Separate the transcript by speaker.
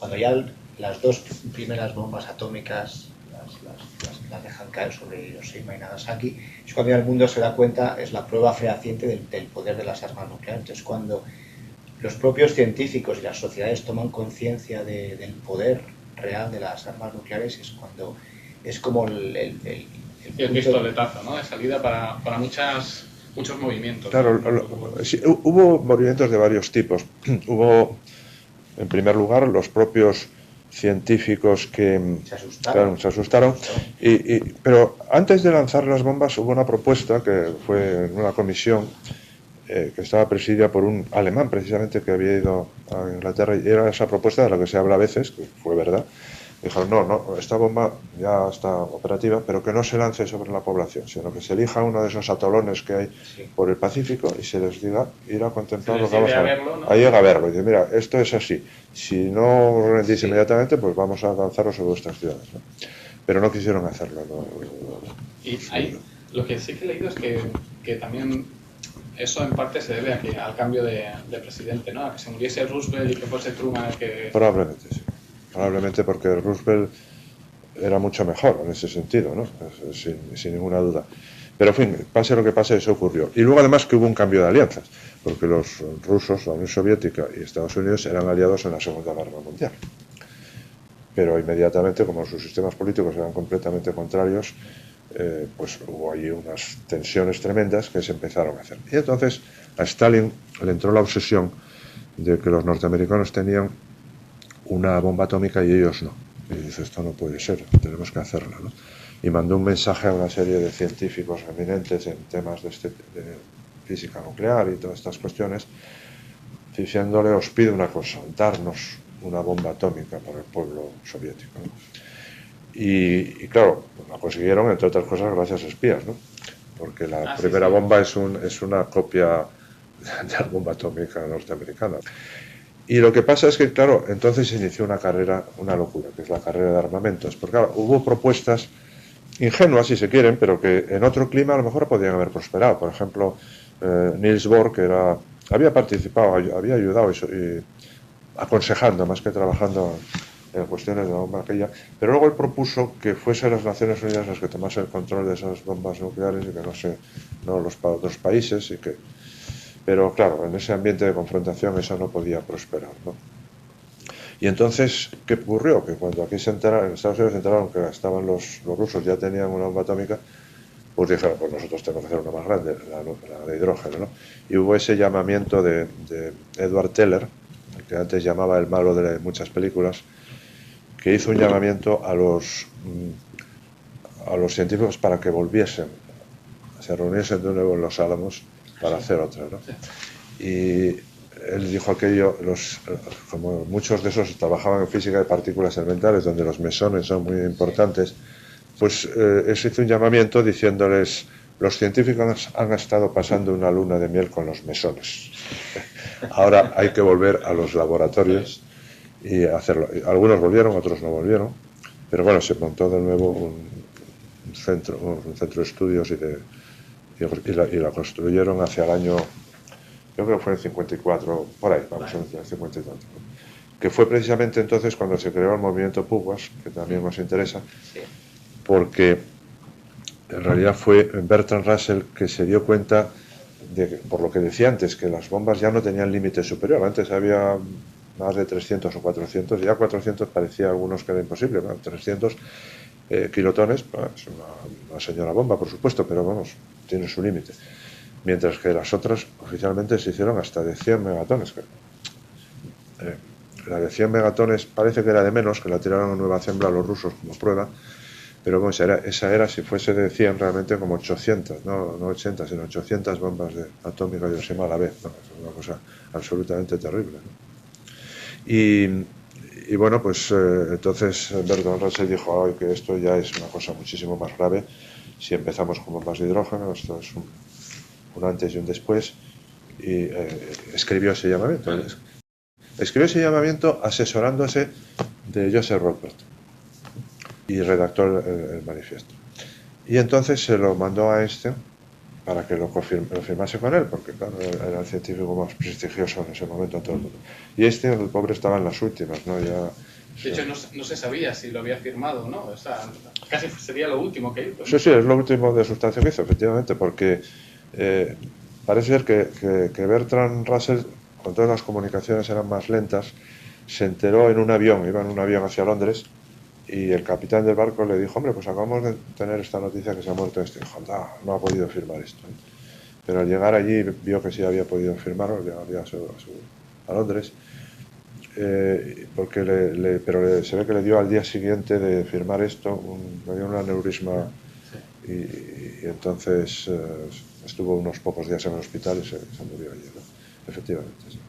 Speaker 1: cuando ya las dos primeras bombas atómicas las dejan caer sobre Hiroshima y Nagasaki, es cuando ya el mundo se da cuenta, es la prueba fehaciente del poder de las armas nucleares. Es cuando los propios científicos y las sociedades toman conciencia del poder real de las armas nucleares, es cuando es como el
Speaker 2: pistoletazo, ¿no?, de salida para muchos movimientos.
Speaker 3: Claro, sí, hubo movimientos de varios tipos. Hubo, en primer lugar, los propios científicos que se asustaron. Pero antes de lanzar las bombas hubo una propuesta que fue en una comisión que estaba presidida por un alemán precisamente que había ido a Inglaterra, y era esa propuesta de la que se habla a veces, que fue verdad. Dijeron, no, esta bomba ya está operativa, pero que no se lance sobre la población, sino que se elija uno de esos atolones que hay por el Pacífico y se les diga ir a contemplar lo que vamos a ver. Ahí llega a verlo y dice, mira, esto es así, si no rendís inmediatamente, pues vamos a lanzarlo sobre vuestras ciudades, ¿no? Pero no quisieron hacerlo, ¿no?
Speaker 2: Y ahí, lo que sí que he leído es que también eso en parte se debe al cambio de presidente, ¿no? A que se muriese Roosevelt y que fuese Truman el que...
Speaker 3: Probablemente, sí. Probablemente porque Roosevelt era mucho mejor en ese sentido, ¿no? Sin ninguna duda. Pero, en fin, pase lo que pase, eso ocurrió. Y luego, además, que hubo un cambio de alianzas, porque los rusos, la Unión Soviética y Estados Unidos eran aliados en la Segunda Guerra Mundial. Pero inmediatamente, como sus sistemas políticos eran completamente contrarios, pues hubo ahí unas tensiones tremendas que se empezaron a hacer. Y entonces a Stalin le entró la obsesión de que los norteamericanos tenían una bomba atómica y ellos no. Y dice, esto no puede ser, tenemos que hacerla, ¿no? Y mandó un mensaje a una serie de científicos eminentes en temas de física nuclear y todas estas cuestiones, diciéndole, os pido una cosa, darnos una bomba atómica para el pueblo soviético, ¿no? Y claro, lo consiguieron, entre otras cosas, gracias a espías, ¿no? Porque la primera bomba es una copia de la bomba atómica norteamericana. Y lo que pasa es que, claro, entonces se inició una carrera, una locura, que es la carrera de armamentos. Porque, claro, hubo propuestas ingenuas, si se quieren, pero que en otro clima a lo mejor podían haber prosperado. Por ejemplo, Niels Bohr, que había participado, había ayudado y aconsejando, más que trabajando en cuestiones de la bomba aquella, pero luego él propuso que fuesen las Naciones Unidas las que tomasen el control de esas bombas nucleares y que no los otros países, pero claro, en ese ambiente de confrontación eso no podía prosperar, ¿no? Y entonces, ¿qué ocurrió? Que cuando aquí en Estados Unidos se enteraron que estaban los rusos, ya tenían una bomba atómica, pues dijeron, pues nosotros tenemos que hacer una más grande, la de hidrógeno, ¿no? Y hubo ese llamamiento de Edward Teller, que antes llamaba el malo de muchas películas, que hizo un llamamiento a los científicos para que volviesen, se reuniesen de nuevo en Los Álamos para hacer otra, ¿no? Y él dijo aquello, como muchos de esos trabajaban en física de partículas elementales, donde los mesones son muy importantes, pues él hizo un llamamiento diciéndoles, los científicos han estado pasando una luna de miel con los mesones. Ahora hay que volver a los laboratorios y hacerlo. Algunos volvieron, otros no volvieron, pero bueno, se montó de nuevo un centro de estudios y la construyeron hacia el año, yo creo que fue en 54, por ahí, vamos a decir, 50 y tanto, que fue precisamente entonces cuando se creó el movimiento PUWAS, que también nos interesa, porque en realidad fue Bertrand Russell que se dio cuenta por lo que decía antes, que las bombas ya no tenían límite superior. Antes había más de 300 o 400, y ya 400 parecía a algunos que era imposible, ¿no? 300 kilotones, es una señora bomba, por supuesto, pero vamos, tiene su límite. Mientras que las otras oficialmente se hicieron hasta de 100 megatones. La de 100 megatones parece que era de menos, que la tiraron en Nueva Zembla los rusos como prueba, pero bueno, esa era, si fuese de 100, realmente como 800, no 80, sino 800 bombas atómicas de Hiroshima a la vez, ¿no? Es una cosa absolutamente terrible, ¿no? Y bueno, pues entonces Bertrand Russell dijo, ay, que esto ya es una cosa muchísimo más grave. Si empezamos con bombas de hidrógeno, esto es un antes y un después, y escribió ese llamamiento. Escribió ese llamamiento asesorándose de Joseph Rupert y redactó el manifiesto. Y entonces se lo mandó a Einstein para que lo firmase con él, porque claro, era el científico más prestigioso en ese momento en todo el mundo. Y el pobre, estaba en las últimas, ¿no? Ya,
Speaker 2: de hecho, no se sabía si lo había firmado o no. O sea, casi sería lo último que hizo, ¿no?
Speaker 3: Sí, es lo último de sustancia que hizo, efectivamente, porque parece ser que Bertrand Russell, con todas las comunicaciones eran más lentas, se enteró en un avión, iba en un avión hacia Londres, y el capitán del barco le dijo, hombre, pues acabamos de tener esta noticia que se ha muerto este. Dijo, no ha podido firmar esto. Pero al llegar allí vio que sí había podido firmarlo, ya a Londres, pero se ve que le dio al día siguiente de firmar esto, le dio un aneurisma, y entonces estuvo unos pocos días en el hospital y se murió allí, ¿no? Efectivamente, sí.